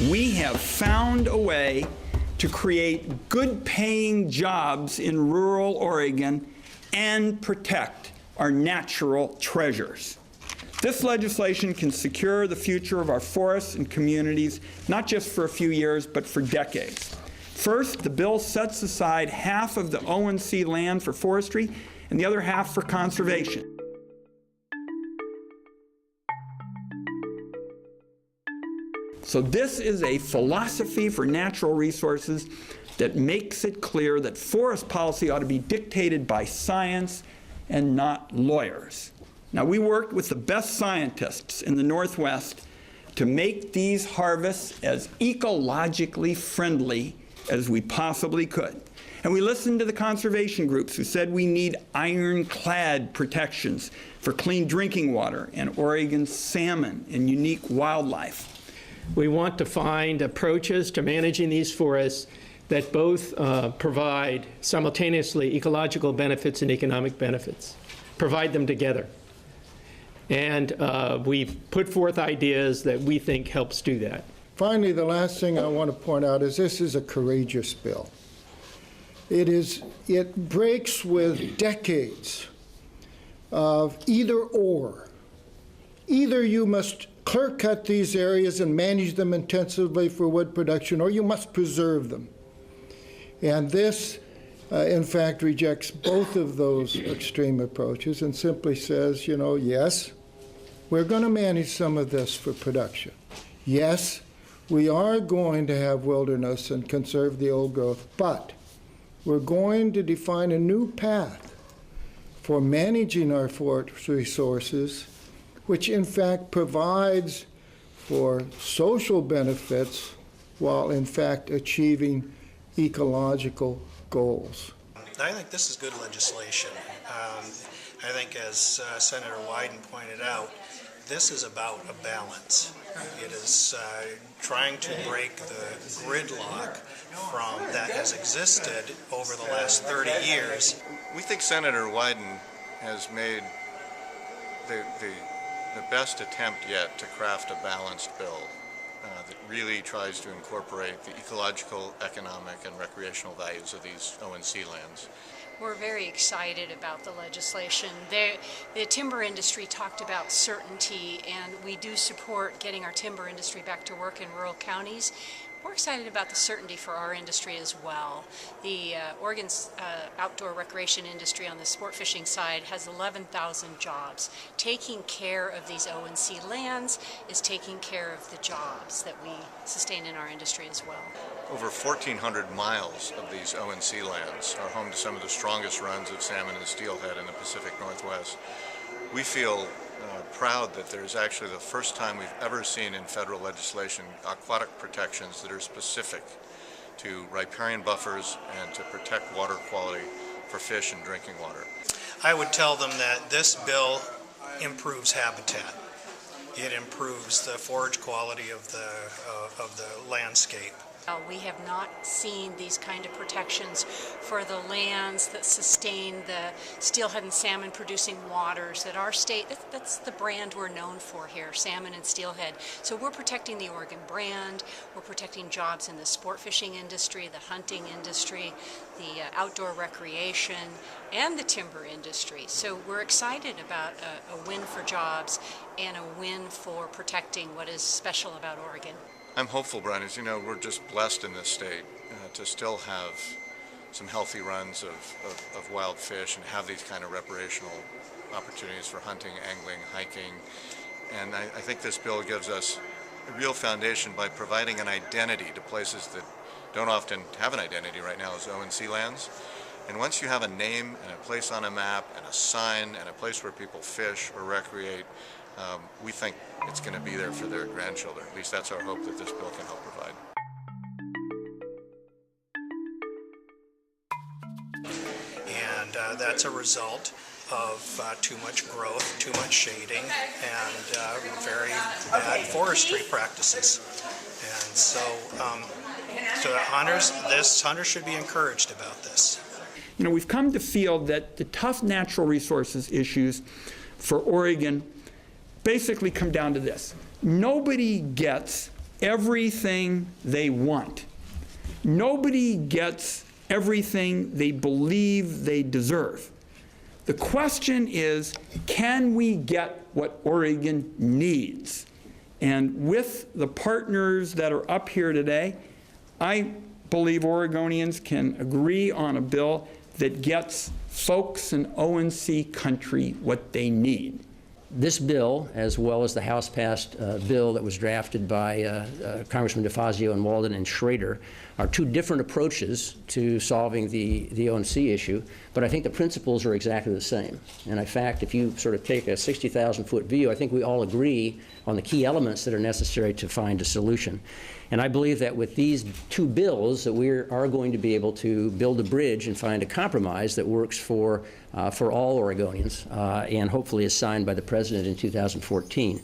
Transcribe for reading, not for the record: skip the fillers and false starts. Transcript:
We have found a way to create good-paying jobs in rural Oregon and protect our natural treasures. This legislation can secure the future of our forests and communities, not just for a few years, but for decades. First, the bill sets aside half of the O&C land for forestry and the other half for conservation. So this is a philosophy for natural resources that makes it clear that forest policy ought to be dictated by science and not lawyers. Now, we worked with the best scientists in the Northwest to make these harvests as ecologically friendly as we possibly could. And we listened to the conservation groups who said we need ironclad protections for clean drinking water and Oregon's salmon and unique wildlife. We want to find approaches to managing these forests that both provide simultaneously ecological benefits and economic benefits, provide them together. And we've put forth ideas that we think helps do that. Finally, the last thing I want to point out is this is a courageous bill. It breaks with decades of either or. Either you must clear-cut these areas and manage them intensively for wood production, or you must preserve them. And this, in fact, rejects both of those extreme approaches and simply says, you know, yes, we're going to manage some of this for production. Yes, we are going to have wilderness and conserve the old growth, but we're going to define a new path for managing our forest resources, which in fact provides for social benefits while in fact achieving ecological goals. I think this is good legislation. I think, as Senator Wyden pointed out, this is about a balance. It is trying to break the gridlock that has existed over the last 30 years. We think Senator Wyden has made the best attempt yet to craft a balanced bill that really tries to incorporate the ecological, economic, and recreational values of these O&C lands. We're very excited about the legislation. The timber industry talked about certainty, and we do support getting our timber industry back to work in rural counties. We're excited about the certainty for our industry as well. The Oregon's outdoor recreation industry on the sport fishing side has 11,000 jobs. Taking care of these O&C lands is taking care of the jobs that we sustain in our industry as well. Over 1,400 miles of these O&C lands are home to some of the strongest runs of salmon and steelhead in the Pacific Northwest. We feel proud that there's actually the first time we've ever seen in federal legislation aquatic protections that are specific to riparian buffers and to protect water quality for fish and drinking water. I would tell them that this bill improves habitat. It improves the forage quality of the landscape. We have not seen these kind of protections for the lands that sustain the steelhead and salmon producing waters that our state, that's the brand we're known for here, salmon and steelhead. So we're protecting the Oregon brand, we're protecting jobs in the sport fishing industry, the hunting industry, the outdoor recreation, and the timber industry. So we're excited about a win for jobs and a win for protecting what is special about Oregon. I'm hopeful, Brian. As you know, we're just blessed in this state to still have some healthy runs of wild fish and have these kind of recreational opportunities for hunting, angling, hiking. And I think this bill gives us a real foundation by providing an identity to places that don't often have an identity right now as O&C lands. And once you have a name and a place on a map and a sign and a place where people fish or recreate, we think it's going to be there for their grandchildren. At least that's our hope that this bill can help provide. And that's a result of too much growth, too much shading, and very bad forestry practices. And so, to the hunters, hunters should be encouraged about this. You know, we've come to feel that the tough natural resources issues for Oregon basically come down to this. Nobody gets everything they want. Nobody gets everything they believe they deserve. The question is, can we get what Oregon needs? And with the partners that are up here today, I believe Oregonians can agree on a bill that gets folks in ONC country what they need. This bill, as well as the House-passed bill that was drafted by Congressman DeFazio and Walden and Schrader, are two different approaches to solving the ONC issue, but I think the principles are exactly the same. And in fact, if you sort of take a 60,000-foot view, I think we all agree on the key elements that are necessary to find a solution. And I believe that with these two bills that we are going to be able to build a bridge and find a compromise that works for all Oregonians and hopefully is signed by the President in 2014.